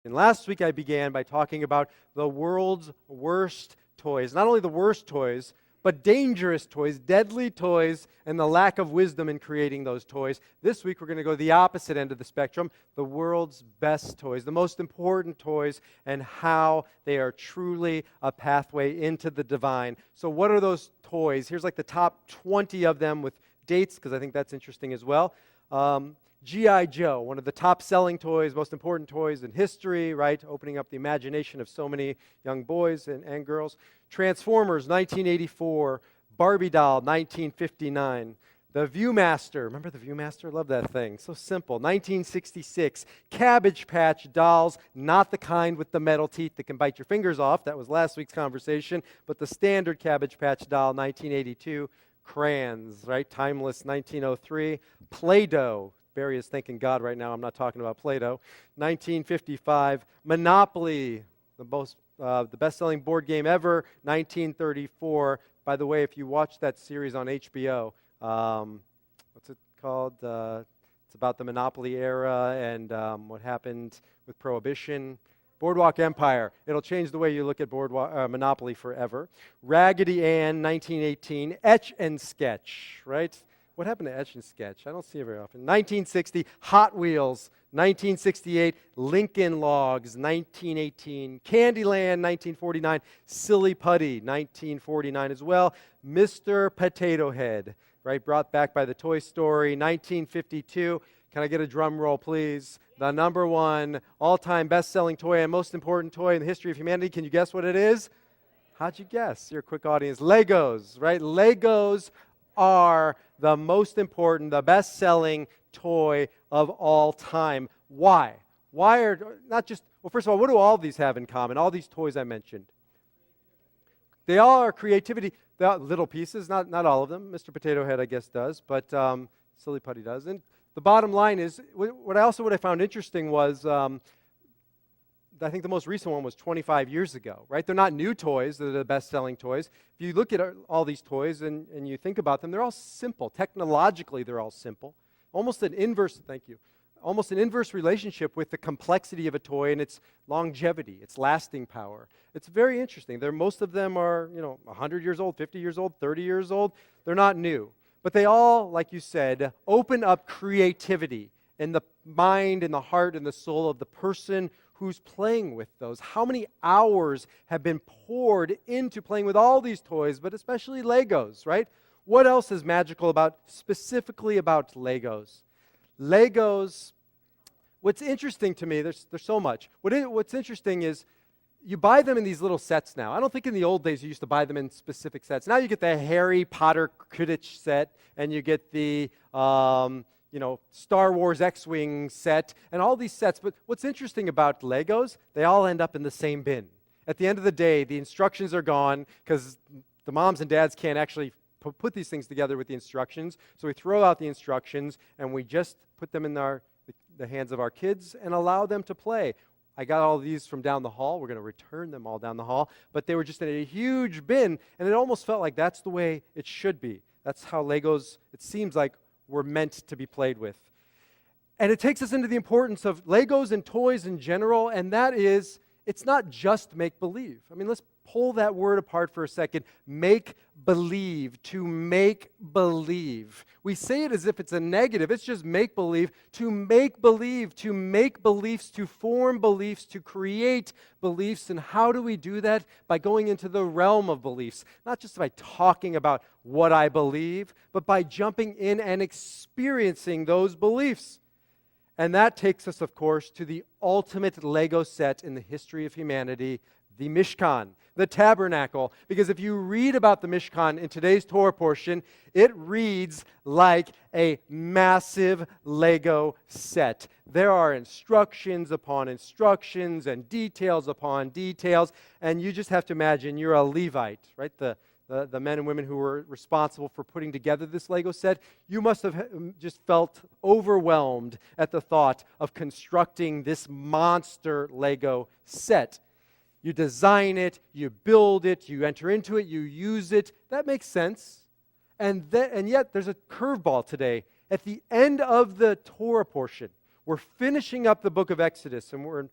And last week I began by talking about the world's worst toys. Not only the worst toys, but dangerous toys, deadly toys, and the lack of wisdom in creating those toys. This week we're going to go the opposite end of the spectrum, the world's best toys, the most important toys, and how they are truly a pathway into the divine. So what are those toys? Here's like the top 20 of them with dates, because I think that's interesting as well. G.I. Joe, one of the top-selling toys, most important toys in history, right? Opening up the imagination of so many young boys and girls. Transformers, 1984. Barbie doll, 1959. The Viewmaster, remember the Viewmaster? Love that thing. So simple. 1966. Cabbage Patch dolls, not the kind with the metal teeth that can bite your fingers off. That was last week's conversation. But the standard Cabbage Patch doll, 1982. Crayons, right? Timeless, 1903. Play-Doh. Barry is thanking God right now. I'm not talking about Play-Doh. 1955. Monopoly, the best-selling board game ever. 1934. By the way, if you watch that series on HBO, what's it called? It's about the Monopoly era and what happened with Prohibition. Boardwalk Empire. It'll change the way you look at Monopoly forever. Raggedy Ann, 1918. Etch and Sketch, right? What happened to Etch and Sketch? I don't see it very often. 1960, Hot Wheels. 1968, Lincoln Logs. 1918, Candyland. 1949, Silly Putty. 1949 as well. Mr. Potato Head, right? Brought back by the Toy Story. 1952, can I get a drum roll, please? The number one all-time best-selling toy and most important toy in the history of humanity. Can you guess what it is? How'd you guess? You're a quick audience. Legos, right? Legos are the most important, the best-selling toy of all time. Why? Why are not just, well, first of all, what do all of these have in common? All these toys I mentioned. They all are creativity. They are little pieces, not all of them. Mr. Potato Head, I guess, does, but Silly Putty doesn't. The bottom line is, what I found interesting was, I think the most recent one was 25 years ago, right? They're not new toys, they're the best-selling toys. If you look at all these toys and you think about them, they're all simple. Technologically, they're all simple. Almost an inverse relationship with the complexity of a toy and its longevity, its lasting power. It's very interesting. Most of them are, 100 years old, 50 years old, 30 years old. They're not new. But they all, like you said, open up creativity in the mind and the heart and the soul of the person who's playing with those. How many hours have been poured into playing with all these toys, but especially Legos, right? What else is magical specifically about Legos? Legos, what's interesting to me, there's so much. What's interesting is you buy them in these little sets now. I don't think in the old days you used to buy them in specific sets. Now you get the Harry Potter Quidditch set, and you get the Star Wars X-Wing set, and all these sets. But what's interesting about Legos, they all end up in the same bin. At the end of the day, the instructions are gone because the moms and dads can't actually put these things together with the instructions. So we throw out the instructions, and we just put them in the hands of our kids and allow them to play. I got all these from down the hall. We're going to return them all down the hall. But they were just in a huge bin, and it almost felt like that's the way it should be. That's how Legos, it seems like, were meant to be played with. And it takes us into the importance of Legos and toys in general, and that is, it's not just make-believe. I mean, let's pull that word apart for a second. Make-believe, to make believe. We say it as if it's a negative. It's just make-believe. To make believe, to make beliefs, to form beliefs, to create beliefs. And how do we do that? By going into the realm of beliefs. Not just by talking about what I believe, but by jumping in and experiencing those beliefs. And that takes us, of course, to the ultimate Lego set in the history of humanity, the Mishkan, the tabernacle. Because if you read about the Mishkan in today's Torah portion, it reads like a massive Lego set. There are instructions upon instructions and details upon details, and you just have to imagine you're a Levite, right? The men and women who were responsible for putting together this Lego set, you must have just felt overwhelmed at the thought of constructing this monster Lego set. You design it, you build it, you enter into it, you use it. That makes sense. And yet there's a curveball today. At the end of the Torah portion, we're finishing up the book of Exodus, and we're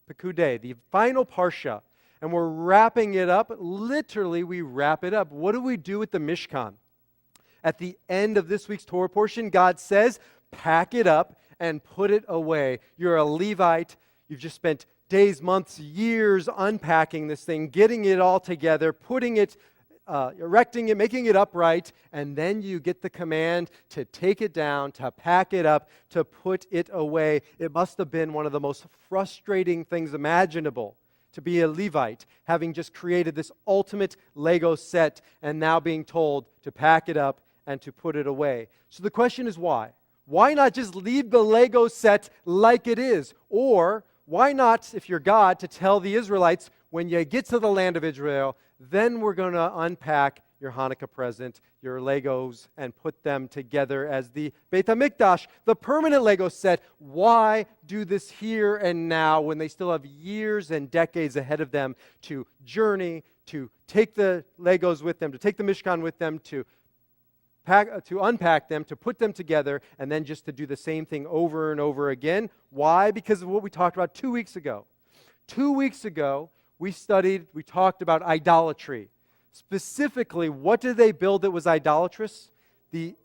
Pekudei, the final Parsha, and we're wrapping it up. Literally, we wrap it up. What do we do with the Mishkan? At the end of this week's Torah portion, God says, pack it up and put it away. You're a Levite. You've just spent days, months, years unpacking this thing, getting it all together, putting it, erecting it, making it upright, and then you get the command to take it down, to pack it up, to put it away. It must have been one of the most frustrating things imaginable to be a Levite, having just created this ultimate Lego set and now being told to pack it up and to put it away. So the question is why? Why not just leave the Lego set like it is? Or why not, if you're God, to tell the Israelites, when you get to the land of Israel, then we're going to unpack your Hanukkah present, your Legos, and put them together as the Beit HaMikdash, the permanent Lego set. Why do this here and now when they still have years and decades ahead of them to journey, to take the Legos with them, to take the Mishkan with them, to unpack them, to put them together, and then just to do the same thing over and over again? Why? Because of what we talked about 2 weeks ago. 2 weeks ago, we talked about idolatry. Specifically, what did they build that was idolatrous? The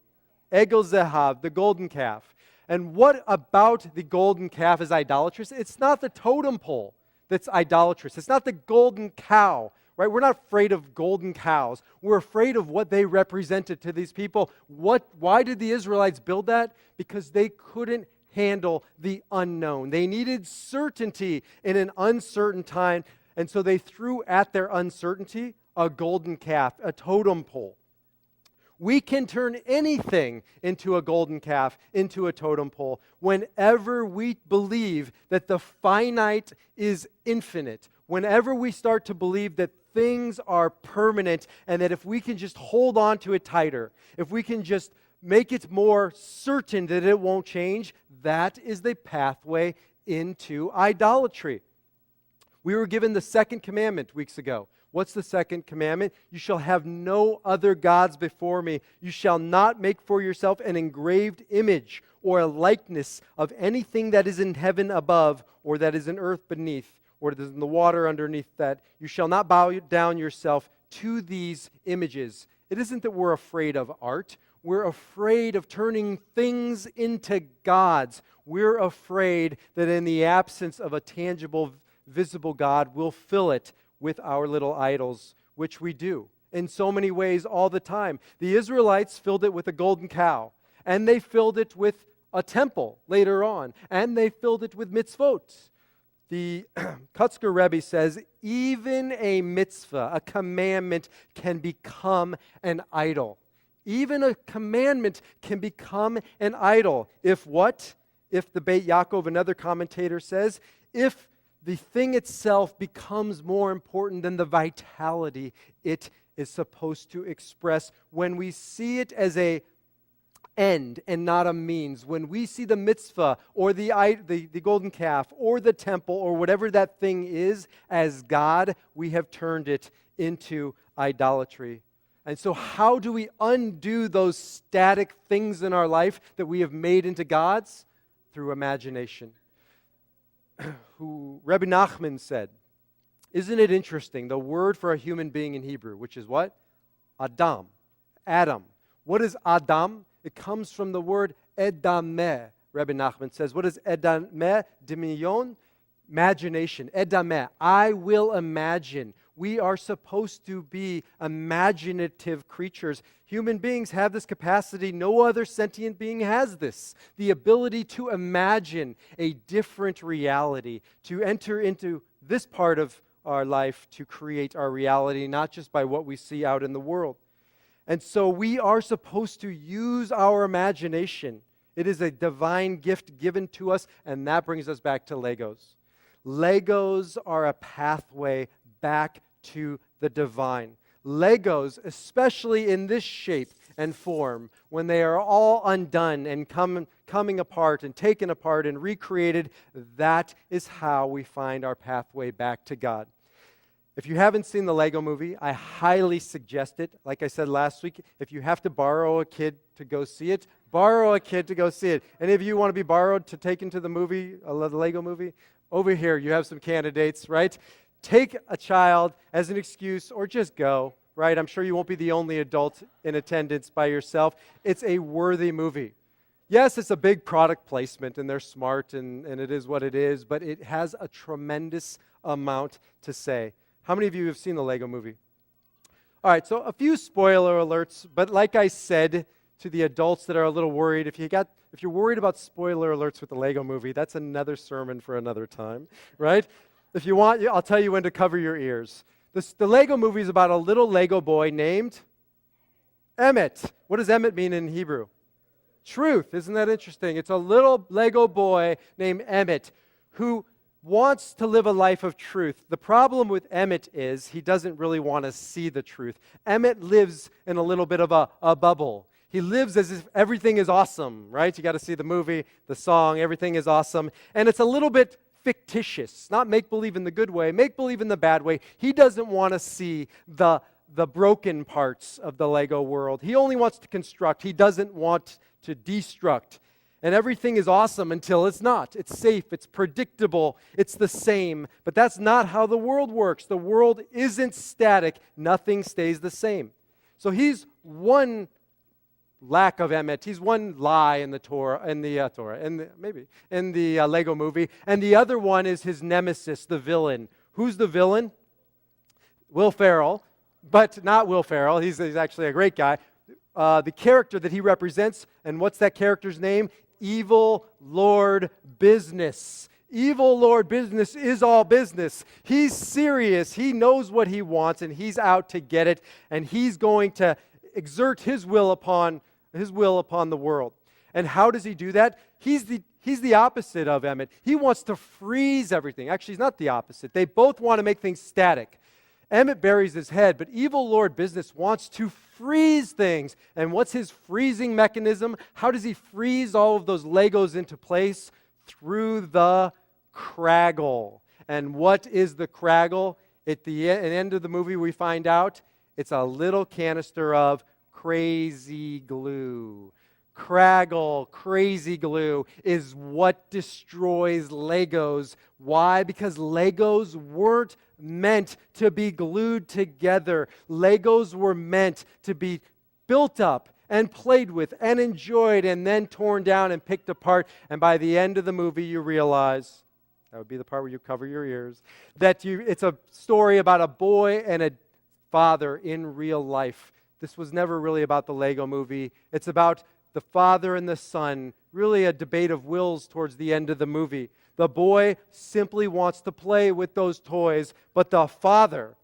Egel Zehav, the golden calf. And what about the golden calf is idolatrous? It's not the totem pole that's idolatrous. It's not the golden cow, right? We're not afraid of golden cows. We're afraid of what they represented to these people. Why did the Israelites build that? Because they couldn't handle the unknown. They needed certainty in an uncertain time, and so they threw at their uncertainty a golden calf, a totem pole. We can turn anything into a golden calf, into a totem pole, whenever we believe that the finite is infinite, whenever we start to believe that things are permanent and that if we can just hold on to it tighter, if we can just make it more certain that it won't change, that is the pathway into idolatry. We were given the second commandment weeks ago. What's the second commandment? You shall have no other gods before me. You shall not make for yourself an engraved image or a likeness of anything that is in heaven above, or that is in earth beneath, or that is in the water underneath that. You shall not bow down yourself to these images. It isn't that we're afraid of art. We're afraid of turning things into gods. We're afraid that in the absence of a tangible, visible God, we'll fill it with our little idols, which we do in so many ways all the time. The Israelites filled it with a golden cow, and they filled it with a temple later on, and they filled it with mitzvot. The Kutzker Rebbe says, even a mitzvah, a commandment, can become an idol. Even a commandment can become an idol. If what? If the Beit Yaakov, another commentator says, if the thing itself becomes more important than the vitality it is supposed to express. When we see it as an end and not a means, when we see the mitzvah or the golden calf or the temple or whatever that thing is as God, we have turned it into idolatry. And so how do we undo those static things in our life that we have made into gods? Through imagination. Who Rabbi Nachman said, isn't it interesting, the word for a human being in Hebrew, which is what? Adam. Adam. What is Adam? It comes from the word edameh. Rabbi Nachman says, what is edameh? Dimion? Imagination. Edameh. I will imagine. We are supposed to be imaginative creatures. Human beings have this capacity. No other sentient being has this. The ability to imagine a different reality, to enter into this part of our life to create our reality, not just by what we see out in the world. And so we are supposed to use our imagination. It is a divine gift given to us, and that brings us back to Legos. Legos are a pathway back to the divine. Legos, especially in this shape and form, when they are all undone and coming apart and taken apart and recreated, that is how we find our pathway back to God. If you haven't seen the Lego movie, I highly suggest it. Like I said last week, if you have to borrow a kid to go see it, borrow a kid to go see it. And if you want to be borrowed to take into the movie, the Lego movie, over here, you have some candidates, right? Take a child as an excuse or just go, right? I'm sure you won't be the only adult in attendance by yourself. It's a worthy movie. Yes, it's a big product placement, and they're smart, and it is what it is, but it has a tremendous amount to say. How many of you have seen the Lego movie? All right, so a few spoiler alerts, but like I said to the adults that are a little worried, if you're worried about spoiler alerts with the Lego movie, that's another sermon for another time, right? If you want, I'll tell you when to cover your ears. The Lego movie is about a little Lego boy named Emmett. What does Emmett mean in Hebrew? Truth. Isn't that interesting? It's a little Lego boy named Emmett who wants to live a life of truth. The problem with Emmett is he doesn't really want to see the truth. Emmett lives in a little bit of a bubble. He lives as if everything is awesome, right? You got to see the movie, the song, everything is awesome. And it's a little bit fictitious, not make-believe in the good way, make-believe in the bad way. He doesn't want to see the broken parts of the Lego world. He only wants to construct. He doesn't want to destruct. And everything is awesome until it's not. It's safe, it's predictable, it's the same. But that's not how the world works. The world isn't static. Nothing stays the same. So he's one lack of Emmett. He's one lie in the Lego movie. And the other one is his nemesis, the villain. Who's the villain? Will Ferrell. But not Will Ferrell. He's actually a great guy. The character that he represents, and what's that character's name? Evil Lord Business. Evil Lord Business is all business. He's serious. He knows what he wants, and he's out to get it, and he's going to exert his will upon the world. And how does he do that? He's the opposite of Emmett. He wants to freeze everything. Actually, he's not the opposite. They both want to make things static. Emmett buries his head, but Evil Lord Business wants to freeze things. And what's his freezing mechanism? How does he freeze all of those Legos into place? Through the Craggle. And what is the Craggle? At the end of the movie, we find out it's a little canister of crazy glue. Craggle, crazy glue, is what destroys Legos. Why? Because Legos weren't meant to be glued together. Legos were meant to be built up and played with and enjoyed and then torn down and picked apart. And by the end of the movie, you realize, that would be the part where you cover your ears, that it's a story about a boy and a father in real life. This was never really about the Lego movie. It's about the father and the son, really a debate of wills towards the end of the movie. The boy simply wants to play with those toys, but the father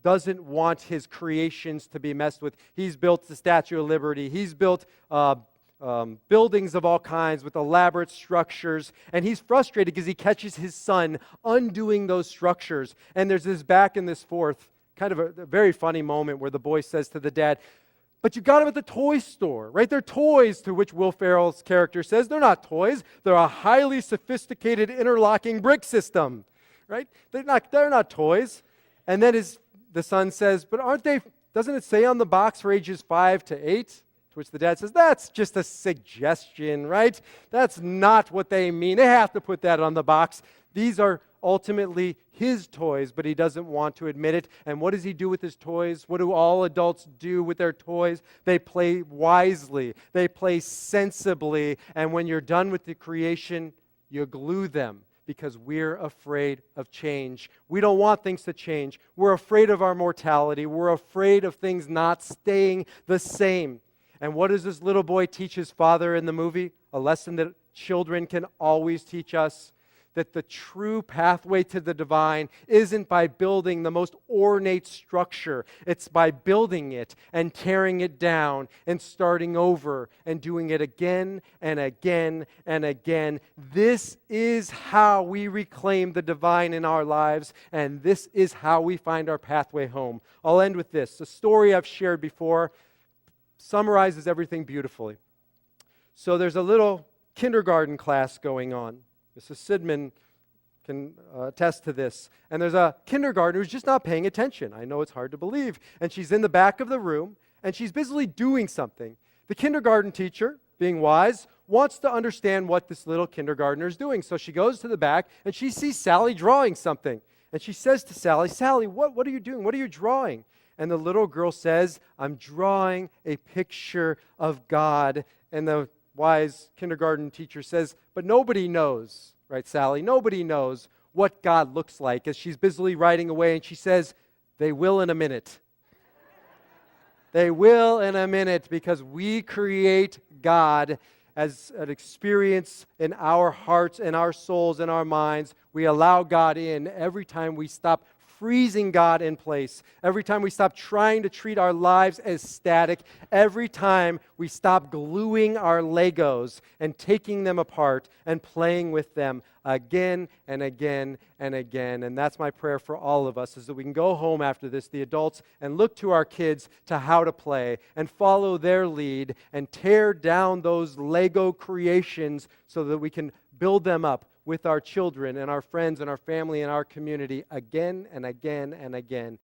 doesn't want his creations to be messed with. He's built the Statue of Liberty. He's built buildings of all kinds with elaborate structures, and he's frustrated because he catches his son undoing those structures. And there's this back and this forth, kind of a very funny moment where the boy says to the dad, "But you got them at the toy store, right? They're toys," to which Will Ferrell's character says, "They're not toys. They're a highly sophisticated interlocking brick system," right? They're not toys. And then the son says, "But aren't they, doesn't it say on the box for ages 5 to 8? To which the dad says, "That's just a suggestion, right? That's not what they mean. They have to put that on the box." These are ultimately his toys, but he doesn't want to admit it. And what does he do with his toys? What do all adults do with their toys? They play wisely. They play sensibly. And when you're done with the creation, you glue them because we're afraid of change. We don't want things to change. We're afraid of our mortality. We're afraid of things not staying the same. And what does this little boy teach his father in the movie? A lesson that children can always teach us. That the true pathway to the divine isn't by building the most ornate structure. It's by building it and tearing it down and starting over and doing it again and again and again. This is how we reclaim the divine in our lives, and this is how we find our pathway home. I'll end with this. A story I've shared before summarizes everything beautifully. So there's a little kindergarten class going on. Mrs. Sidman can attest to this. And there's a kindergartner who's just not paying attention. I know it's hard to believe. And she's in the back of the room, and she's busily doing something. The kindergarten teacher, being wise, wants to understand what this little kindergartner is doing. So she goes to the back and she sees Sally drawing something. And she says to Sally, Sally, what are you doing? What are you drawing? And the little girl says, I'm drawing a picture of God. And the wise kindergarten teacher says, but nobody knows, right, Sally? Nobody knows what God looks like, as she's busily writing away. And she says, they will in a minute. They will in a minute, because we create God as an experience in our hearts and our souls and our minds. We allow God in every time we stop freezing God in place, every time we stop trying to treat our lives as static, every time we stop gluing our Legos and taking them apart and playing with them again and again and again. And that's my prayer for all of us, is that we can go home after this, the adults, and look to our kids to how to play and follow their lead and tear down those Lego creations so that we can build them up with our children and our friends and our family and our community again and again and again.